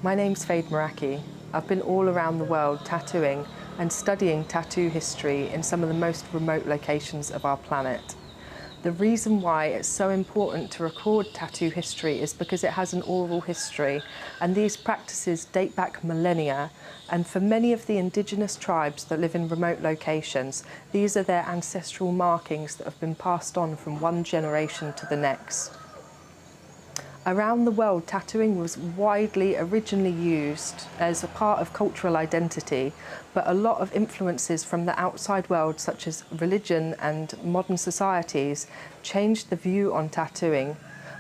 My name's Meraki. I've been all around the world tattooing and studying tattoo history in some of the most remote locations of our planet. The reason why it's so important to record tattoo history is because it has an oral history, and these practices date back millennia, and for many of the indigenous tribes that live in remote locations, these are their ancestral markings that have been passed on from one generation to the next. Around the world, tattooing was widely originally used as a part of cultural identity, but a lot of influences from the outside world, such as religion and modern societies, changed the view on tattooing.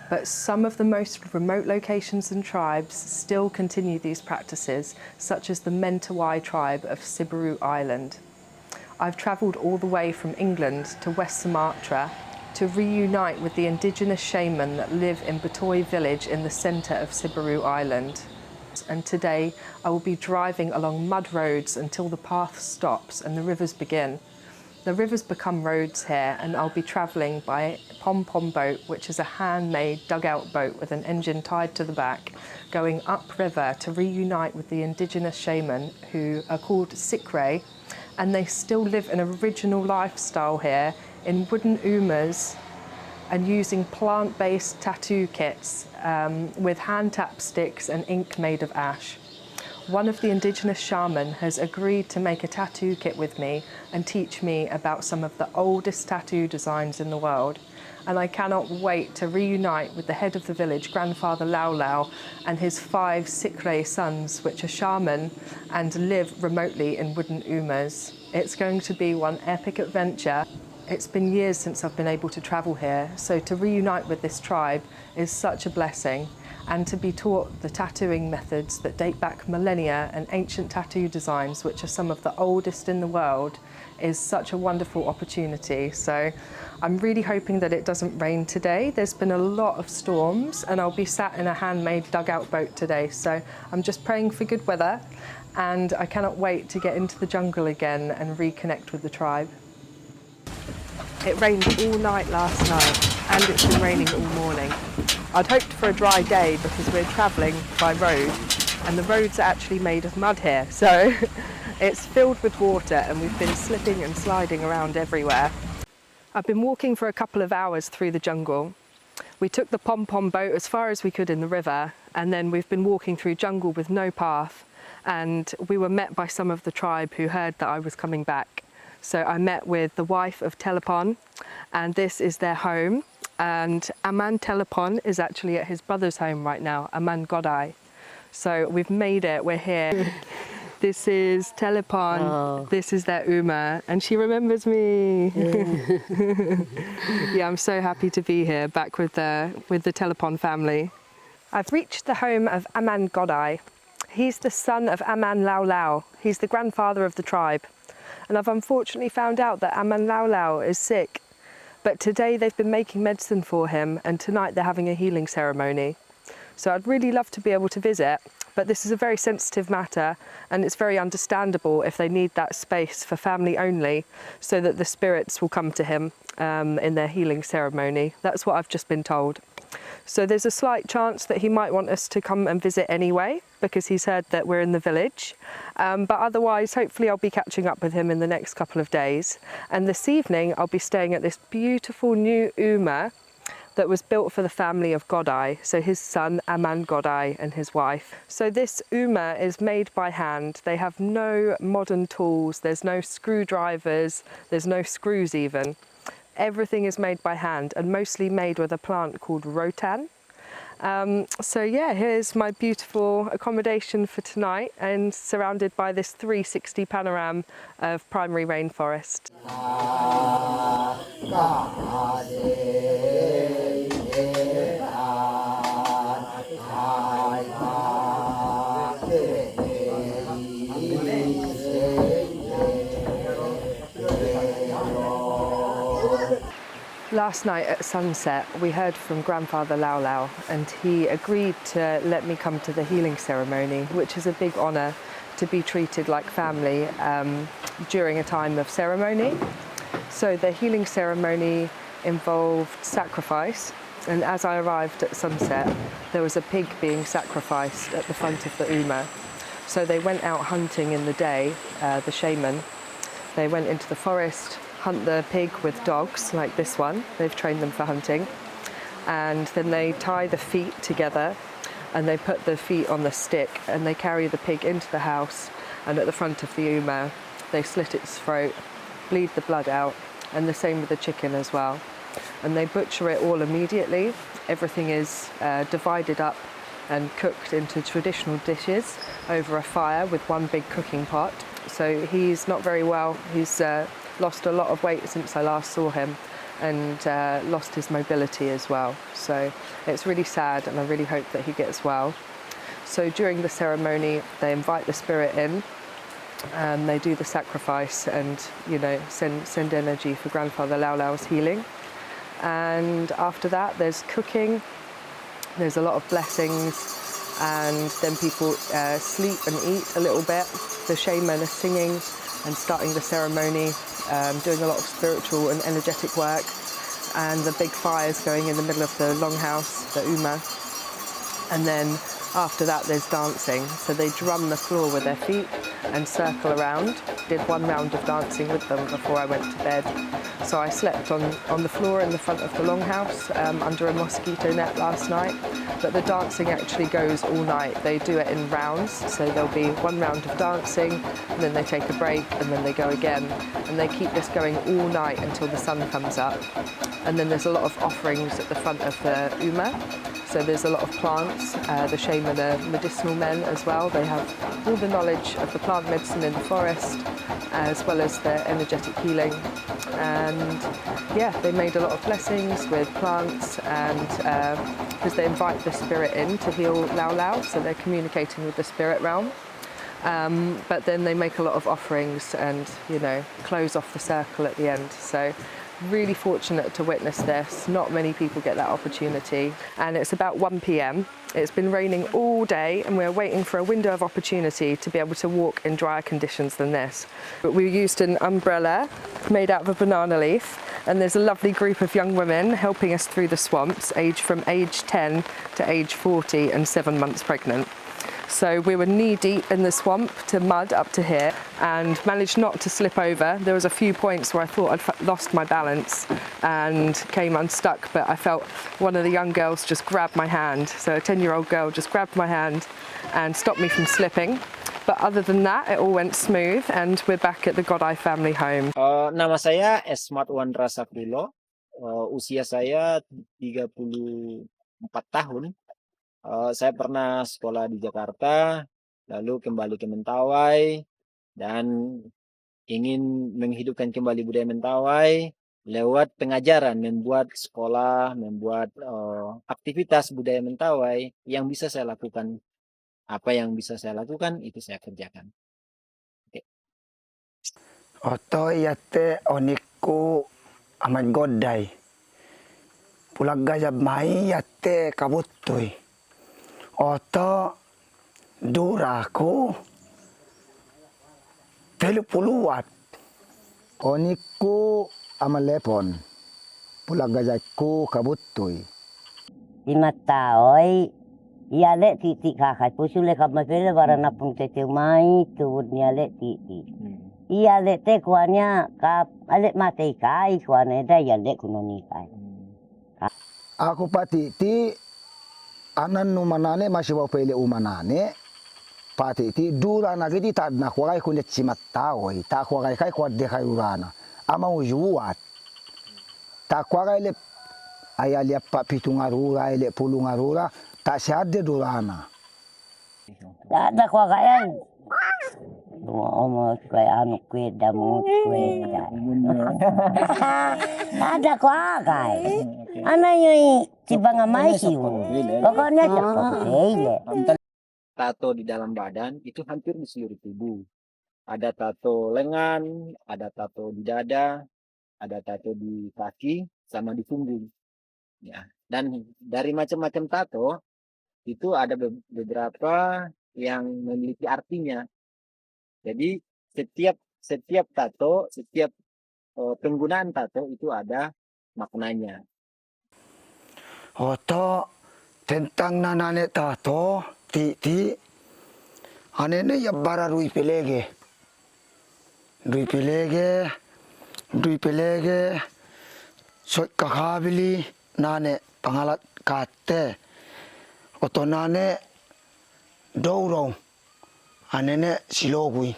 But some of the most remote locations and tribes still continue these practices, such as the Mentawai tribe of Siberut Island. I've travelled all the way from England to West Sumatra to reunite with the indigenous shaman that live in Batoi village in the centre of Siberut Island. And today I will be driving along mud roads until the path stops and the rivers begin. The rivers become roads here, and I'll be travelling by pom-pom boat, which is a handmade dugout boat with an engine tied to the back, going upriver to reunite with the indigenous shaman, who are called Sikre, and they still live an original lifestyle here in wooden umas and using plant-based tattoo kits with hand tap sticks and ink made of ash. One of the indigenous shaman has agreed to make a tattoo kit with me and teach me about some of the oldest tattoo designs in the world. And I cannot wait to reunite with the head of the village, Grandfather Lau Lau, and his 5 Sikre sons, which are shaman and live remotely in wooden umas. It's going to be one epic adventure. It's been years since I've been able to travel here, so to reunite with this tribe is such a blessing, and to be taught the tattooing methods that date back millennia and ancient tattoo designs, which are some of the oldest in the world, is such a wonderful opportunity. So I'm really hoping that it doesn't rain today. There's been a lot of storms, and I'll be sat in a handmade dugout boat today, so I'm just praying for good weather, and I cannot wait to get into the jungle again and reconnect with the tribe. It rained all night last night, and it's been raining all morning. I'd hoped for a dry day because we're travelling by road, and the roads are actually made of mud here, so it's filled with water, and we've been slipping and sliding around everywhere. I've been walking for a couple of hours through the jungle. We took the pom-pom boat as far as we could in the river, and then we've been walking through jungle with no path, and we were met by some of the tribe who heard that I was coming back. So I met with the wife of Telepon, and this is their home. And Aman Telepon is actually at his brother's home right now, Aman Godai. So we've made it, we're here. This is Telepon, oh. This is their Uma, and she remembers me. Yeah, I'm so happy to be here, back with the Telepon family. I've reached the home of Aman Godai. He's the son of Aman Lau Lau. He's the grandfather of the tribe. And I've unfortunately found out that Aman Lau Lau is sick. But today they've been making medicine for him, and tonight they're having a healing ceremony. So I'd really love to be able to visit, but this is a very sensitive matter, and it's very understandable if they need that space for family only, so that the spirits will come to him in their healing ceremony. That's what I've just been told. So there's a slight chance that he might want us to come and visit anyway, because he's heard that we're in the village. But otherwise, hopefully I'll be catching up with him in the next couple of days. And this evening, I'll be staying at this beautiful new Uma that was built for the family of Godai, so his son Aman Godai and his wife. So this Uma is made by hand. They have no modern tools, there's no screwdrivers, there's no screws even. Everything is made by hand, and mostly made with a plant called rotan. So yeah, here's my beautiful accommodation for tonight, and surrounded by this 360 panorama of primary rainforest. Last night at sunset, we heard from Grandfather Lau Lau, and he agreed to let me come to the healing ceremony, which is a big honour to be treated like family during a time of ceremony. So the healing ceremony involved sacrifice, And as I arrived at sunset, there was a pig being sacrificed at the front of the Uma. So they went out hunting in the day, the shaman. They went into the forest, hunt the pig with dogs like this one. They've trained them for hunting. And then they tie the feet together and they put the feet on the stick and they carry the pig into the house, and at the front of the Uma they slit its throat, bleed the blood out, and the same with the chicken as well. And they butcher it all immediately. Everything is divided up and cooked into traditional dishes over a fire with one big cooking pot. So he's not very well. He's lost a lot of weight since I last saw him, and lost his mobility as well. So it's really sad, and I really hope that he gets well. So during the ceremony, they invite the spirit in, and they do the sacrifice and, you know, send energy for Grandfather Lau Lau's healing. And after that, there's cooking, there's a lot of blessings, and then people sleep and eat a little bit. The shaman are singing and starting the ceremony, doing a lot of spiritual and energetic work, and the big fires going in the middle of the longhouse, the Uma. And then after that there's dancing. So they drum the floor with their feet and circle around. Did one round of dancing with them before I went to bed. So I slept on the floor in the front of the longhouse under a mosquito net last night. But the dancing actually goes all night. They do it in rounds. So there'll be one round of dancing, and then they take a break, and then they go again. And they keep this going all night until the sun comes up. And then there's a lot of offerings at the front of the Uma. So there's a lot of plants. The shaman are medicinal men as well. They have all the knowledge of the plant medicine in the forest, as well as their energetic healing. And yeah, they made a lot of blessings with plants, and because they invite the spirit in to heal Lau Lau, so they're communicating with the spirit realm. But then they make a lot of offerings and, you know, close off the circle at the end. So really fortunate to witness this. Not many people get that opportunity. And it's about 1 p.m. It's been raining all day, and we're waiting for a window of opportunity to be able to walk in drier conditions than this. But we used an umbrella made out of a banana leaf, and there's a lovely group of young women helping us through the swamps, from age 10 to age 40 and 7 months pregnant. So we were knee deep in the swamp to mud up to here, and managed not to slip over. There was a few points where I thought I'd lost my balance and came unstuck, but I felt one of the young girls just grabbed my hand. So a 10-year-old girl just grabbed my hand and stopped me from slipping. But other than that, it all went smooth, and we're back at the Godai family home. Nama saya Esmat Wandra Sapulo. Usia saya 34 tahun. Saya pernah sekolah di Jakarta, lalu kembali ke Mentawai, dan ingin menghidupkan kembali budaya Mentawai lewat pengajaran, membuat sekolah, membuat aktivitas budaya Mentawai yang bisa saya lakukan. Apa yang bisa saya lakukan, itu saya kerjakan. Oto yate oniku aman godai. Pulaga mai yate kabutui. Oto duraku puluhat. Oniku amalepon. Pulaga jaku kabutui. Matawai, ia le titi kakak pusule kama pele barana pung tete mai tuud ni ale titi. Ia le te kuanya kap ale mate kai kuane da ia le kunoni kai. Aku patiti anan numanane masih bawa pele umanane. Patiti dura nagiti tad na kuagai kunet Simatawai. Tak kuagai kai kuat dekai urana. Ama ujuat. Tak kuagai le ayah pak pitungarura, ele pulungarura, tak sehat de durana. Tak ada kuagai. Omos kue anu kue damut kue. Ada kuagai. Ana yoi cibanga mai kiu. Pokoknya cepat ile. Tato di dalam badan itu hampir di seluruh tubuh. Ada tato lengan, ada tato di dada, ada tato di kaki, sama di punggung. Ya. Dan dari macam-macam tato itu ada beberapa yang memiliki artinya. Jadi setiap tato, setiap penggunaan tato itu ada maknanya. Oto tentang nanane tato ti anene ya bara rui pelege. Rui pelege so kakabili nane pangalat kate. Oto nane dourong anene silogui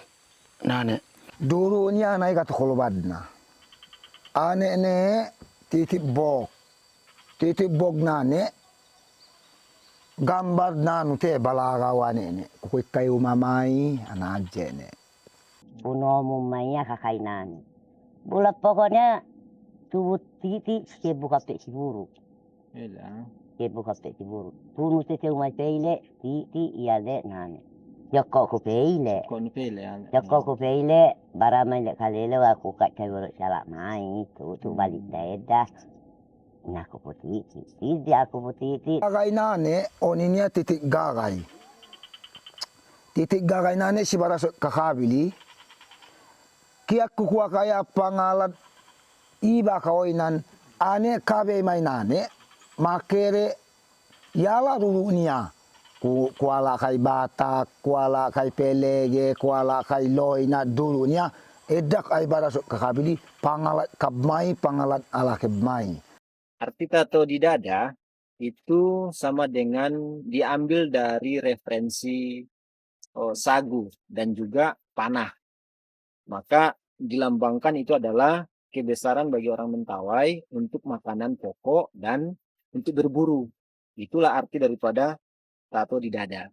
nane. Durunya naik kat kolobadna. Anene titik bog nane gambar nanu te balagawane ne kuy kayu mamai anaje ne. Puno mumainya kakainan. Bulat pokoknya tubuh titi ke buka pe siburu. Ke buka pe siburu. Punu te umai peile titi iale nane. Yoko ku peile. Yoko ku peile baramai le kalele aku kat kayu salak mai tu balik daedah. Nah aku putih aku putih. Gagay nane oninya titik gagay. Titik gagay nane si baras kakabili. Kiak kukuha kaya pangalan iba kaoinan ane kabe mai nane makere yala dulunya. Kuala kay Batak, kuala kay Pelege, kuala kay Loina dulunya edak ay baras kakabili pangalat kabmai pangalat ala kebmai. Arti tato di dada itu sama dengan diambil dari referensi sagu dan juga panah. Maka dilambangkan itu adalah kebesaran bagi orang Mentawai untuk makanan pokok dan untuk berburu. Itulah arti daripada tato di dada.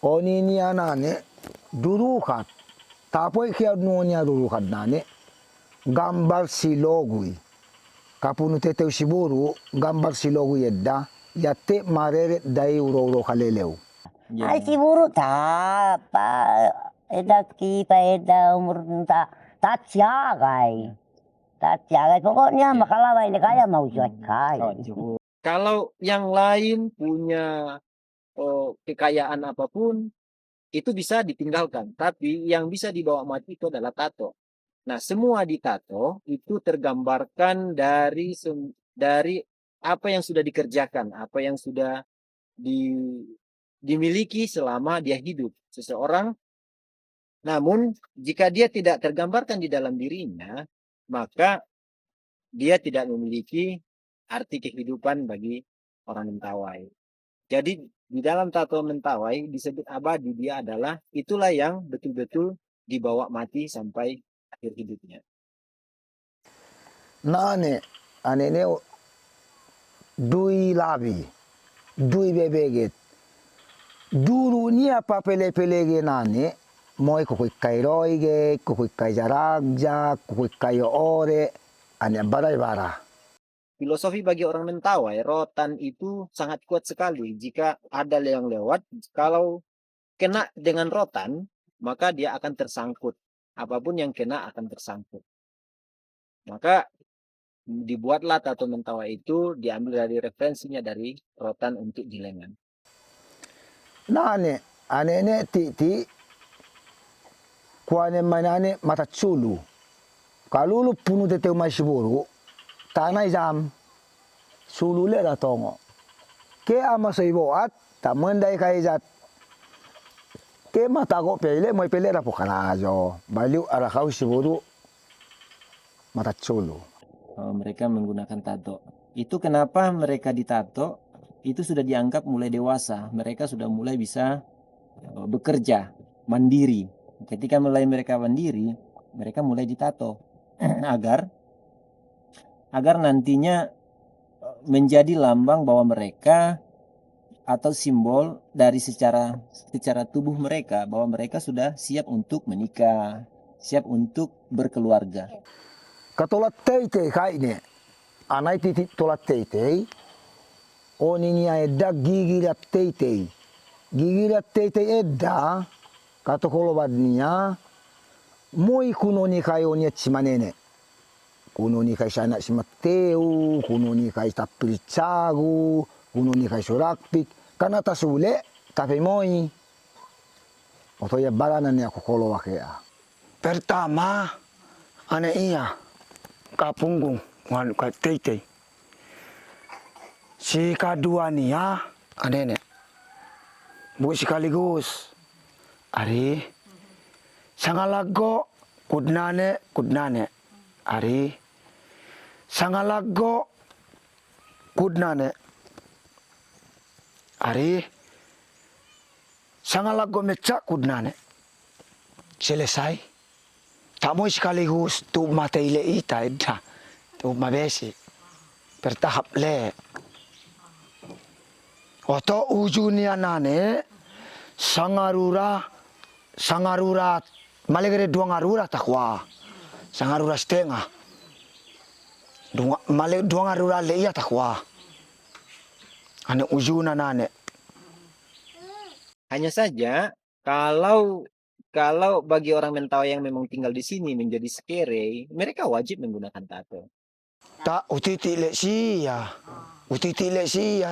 Oni nane durukat. Tapoi kia nunya durukat nane gambar silogui. Kapunu teteu siburu gambar silogui edda yatte mareret dai uro kaleleu. Ay siburu tapa eda kita eda umur tak siagai. Tak siagai pokoknya makalawai le kaya mau kai. Kalau yang lain punya kekayaan apapun itu bisa ditinggalkan, tapi yang bisa dibawa mati itu adalah tato. Nah, semua di tato itu tergambarkan dari apa yang sudah dikerjakan, apa yang sudah dimiliki selama dia hidup seseorang. Namun jika dia tidak tergambarkan di dalam dirinya, maka dia tidak memiliki arti kehidupan bagi orang Mentawai. Jadi di dalam tato Mentawai disebut abadi, dia adalah itulah yang betul-betul dibawa mati sampai akhir hidupnya. Nane anene dui labi, dui bebeget. Dulu ni apa pele-pelege nane moi kukuy kay roige, kukuy kay jaragja, kukuy kay ore, ane baray-bara. Filosofi bagi orang Mentawai, rotan itu sangat kuat sekali. Jika ada yang lewat, kalau kena dengan rotan, maka dia akan tersangkut. Apapun yang kena akan tersangkut. Maka dibuatlah tato Mentawai itu diambil dari referensinya dari rotan untuk di lengan. Nane, anene titi, kuane manane mata culu. Kalulu punu teteu mai siburu, tanai jam, sulu le tongo. Ke ama soiboat, tamendai kaizat. Ke mata go pele, moi pele rapokana ajo. Baliu arakau siburu, mata culu. Mereka menggunakan tato. Itu kenapa mereka ditato, itu sudah dianggap mulai dewasa. Mereka sudah mulai bisa bekerja, mandiri. Ketika mulai mereka mandiri, mereka mulai ditato. agar nantinya menjadi lambang bahwa mereka atau simbol dari secara tubuh mereka bahwa mereka sudah siap untuk menikah, siap untuk berkeluarga. Katolat teite kaine, anai titik tolat teite, oninya edda gigirat teite, gigirat teite edda, kato kolobadnya, moi kuno ni kayo niya cimanene, kuno ni kay sana si Mateo, kuno ni kay Tapiricagu, kuno ni kay Surakpik, karena tasule, tapi moi, oto ya baranan niya kukolowakea. Pertama, ane iya. Kapunggung Wan ka tei. Si kedua nih ya, nenek. Bu sekaligus. Ari sangalago kudnane. Ari sangalago kudnane. Ari sangalago meca kudnane. Selesai. Tak mau sekaligus tu mata ile ita eda. Tu mabesi. Bertahap le. Oto ujungnya nane sangarura malegere dua ngarura takwa. Sangarura setengah. Dua ngarura le iya takwa. Ane ujungnya nane. Hanya saja kalau bagi orang Mentawai yang memang tinggal di sini menjadi sekere, mereka wajib menggunakan tato. Tak utiti le sia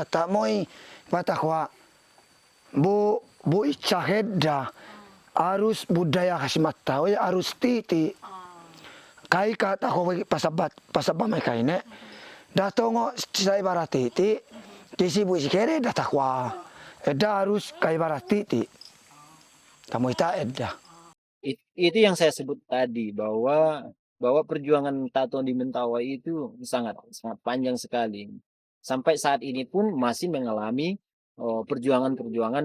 tak moi patakwa bu icahedda arus budaya Sumatra arus titi kai kata ko pasabat mereka ini datongo sai barat titi kisi bu sikere datakwa edda arus kai barat titi tamu ita edda. Itu yang saya sebut tadi bahwa perjuangan tato di Mentawai itu sangat panjang sekali. Sampai saat ini pun masih mengalami perjuangan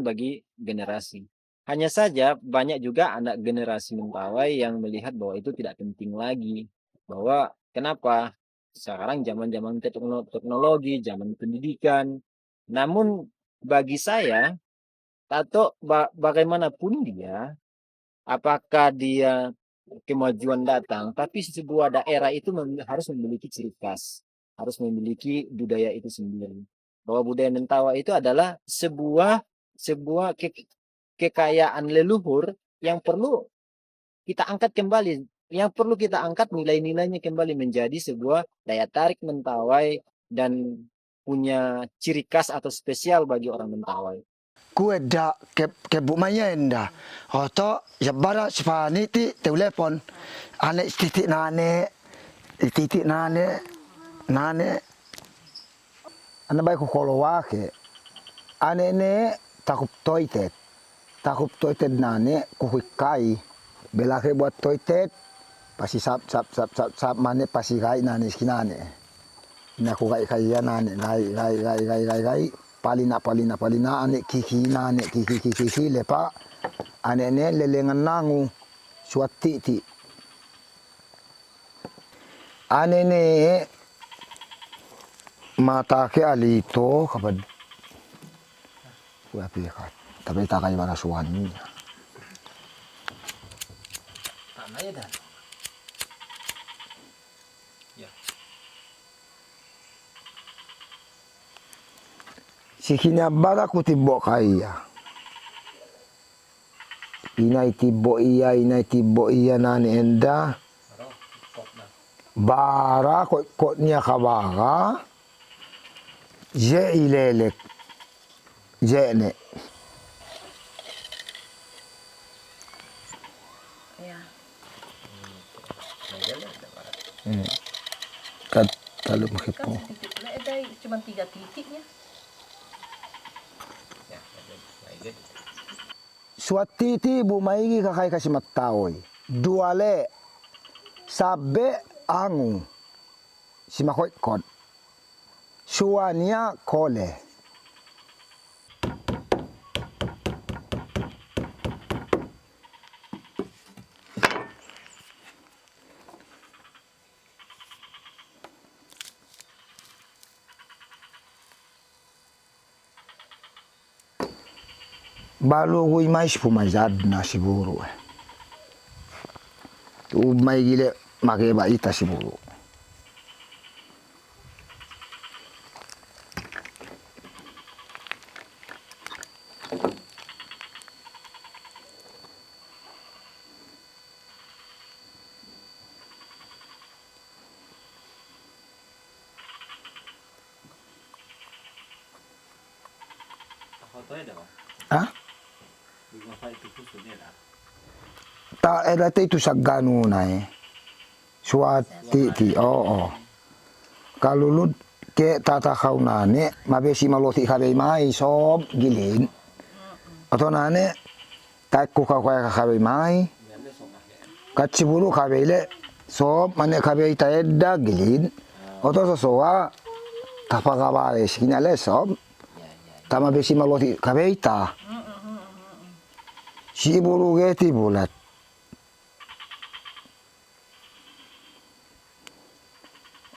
bagi generasi. Hanya saja banyak juga anak generasi Mentawai yang melihat bahwa itu tidak penting lagi. Bahwa kenapa? Sekarang zaman teknologi, zaman pendidikan. Namun bagi saya, tato bagaimanapun dia, apakah dia kemajuan datang, tapi sebuah daerah itu harus memiliki ciri khas, harus memiliki budaya itu sendiri. Bahwa budaya Mentawai itu adalah sebuah kekayaan leluhur yang perlu kita angkat kembali, yang perlu kita angkat nilai-nilainya kembali menjadi sebuah daya tarik Mentawai dan punya ciri khas atau spesial bagi orang Mentawai. Kue da ke bumanya enda. Oto ya bara sifani ti telepon. Ane titik nane. Ane baik ko wake. Ane ne takup toilet nane kuhikai. Belake buat toilet pasti sap mane pasti kai nane skinane. Ina ku kai nane gai. Palina ane kiki lepa ane ne lelengan nangu suatiti ane ne mata ke alito kapag wapi ka tapi tak kayo barasuan niya tanahnya dah ya. Sikinya bara ku tibo kaya. Inay tibo iya nani enda. Bara kot niya kabaka. Je ilelek. Je ne. Ya. Kalau begitu. Ada cuma 3 titiknya. Suatiti bu maigi kakai kasi matawai. Duale sabe angu si makoy kot. Suania kole. Balu gue mais pumazad na siguro. May gile makeba ita siguro. Ah? Tak ada itu saganu na Suati oo. Kalulut ke tata kau nane mabesi maloti kabe mai sob gilin atau nane tak ku kau kabe mai kacibulu kabe le sob mane kabe itaedda gilin atau sosoa tapagabare sikina le sob tama besi maloti kabe ita si bulu geti bulat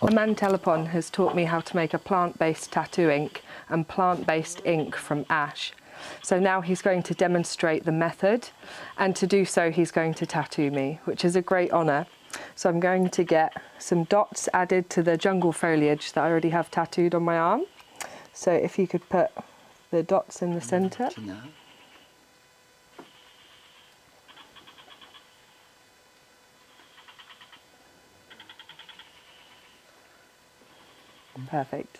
Aman Telepon has taught me how to make a plant-based tattoo ink and plant-based ink from ash. So now he's going to demonstrate the method, and to do so he's going to tattoo me, which is a great honour. So I'm going to get some dots added to the jungle foliage that I already have tattooed on my arm. So if you could put the dots in the centre. Perfect.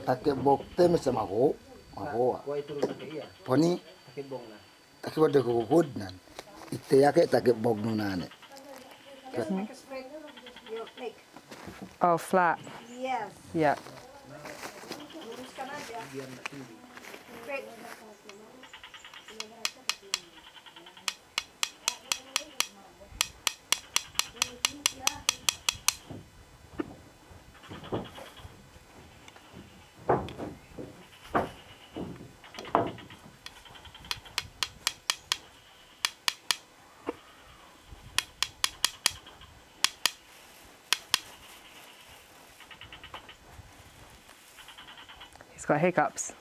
take bokte mesa maho poni take wade ko hud nan ite yake take bok nunane Oh, flat. Yes. Yeah. Luruskan aja. Straight. He's got hiccups.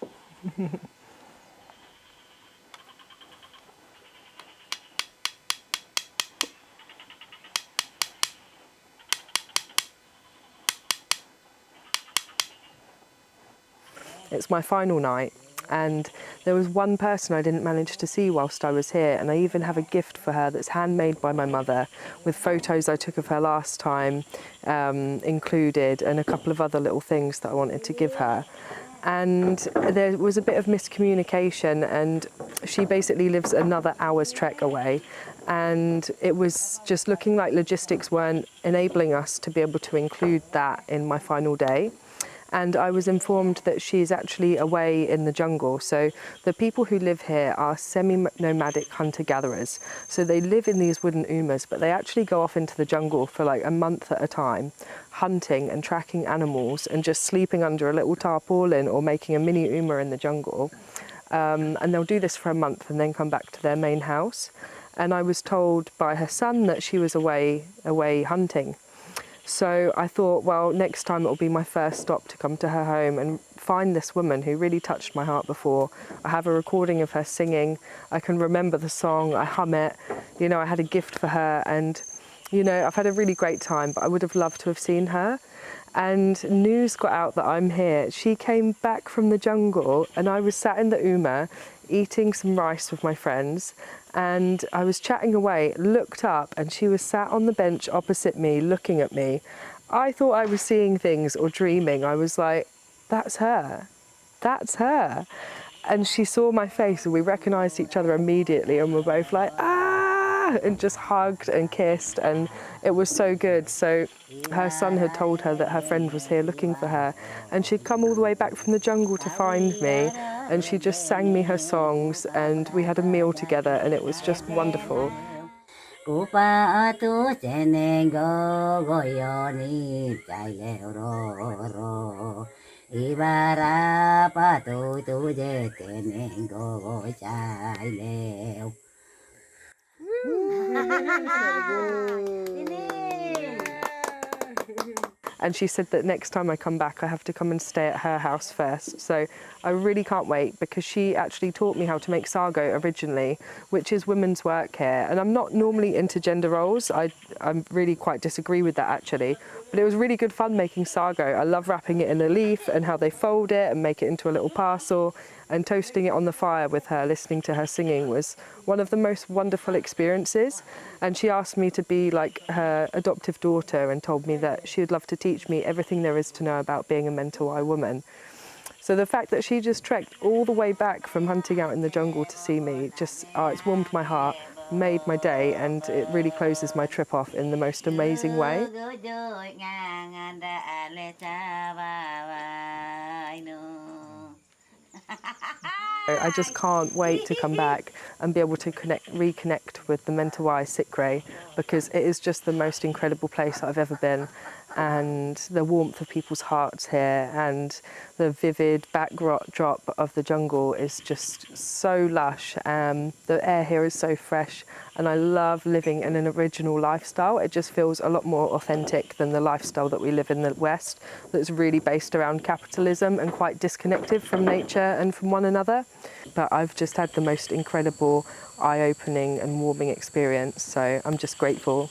It's my final night, and there was one person I didn't manage to see whilst I was here, and I even have a gift for her that's handmade by my mother with photos I took of her last time included, and a couple of other little things that I wanted to give her. And there was a bit of miscommunication, and she basically lives another hour's trek away, and it was just looking like logistics weren't enabling us to be able to include that in my final day. And I was informed that she's actually away in the jungle. So the people who live here are semi-nomadic hunter-gatherers. So they live in these wooden umas, but they actually go off into the jungle for like a month at a time, hunting and tracking animals and just sleeping under a little tarpaulin or making a mini uma in the jungle. And they'll do this for a month and then come back to their main house. And I was told by her son that she was away hunting. So I thought, well, next time it'll be my first stop to come to her home and find this woman who really touched my heart before. I have a recording of her singing. I can remember the song, I hum it. You know, I had a gift for her, and, you know, I've had a really great time, but I would have loved to have seen her. And news got out that I'm here. She came back from the jungle, and I was sat in the Uma eating some rice with my friends, and I was chatting away, looked up, and she was sat on the bench opposite me looking at me. I thought I was seeing things or dreaming. I was like, that's her, that's her. And she saw my face and we recognised each other immediately, and we're both like, ah, and just hugged and kissed, and it was so good. So her son had told her that her friend was here looking for her, and she'd come all the way back from the jungle to find me, and she just sang me her songs, and we had a meal together, and it was just wonderful. And she said that next time I come back, I have to come and stay at her house first. So I really can't wait, because she actually taught me how to make sago originally, which is women's work here. And I'm not normally into gender roles. I really quite disagree with that, actually. But it was really good fun making sago. I love wrapping it in a leaf and how they fold it and make it into a little parcel. And toasting it on the fire with her, listening to her singing, was one of the most wonderful experiences. And she asked me to be like her adoptive daughter and told me that she would love to teach me everything there is to know about being a Mentawai woman. So the fact that she just trekked all the way back from hunting out in the jungle to see me, just, it's warmed my heart. made my day, and it really closes my trip off in the most amazing way. I just can't wait to come back and be able to reconnect with the Mentawai Sikre, because it is just the most incredible place that I've ever been, and the warmth of people's hearts here and the vivid backdrop of the jungle is just so lush. The air here is so fresh, and I love living in an original lifestyle. It just feels a lot more authentic than the lifestyle that we live in the West, that's really based around capitalism and quite disconnected from nature and from one another. But I've just had the most incredible, eye-opening and warming experience, so I'm just grateful.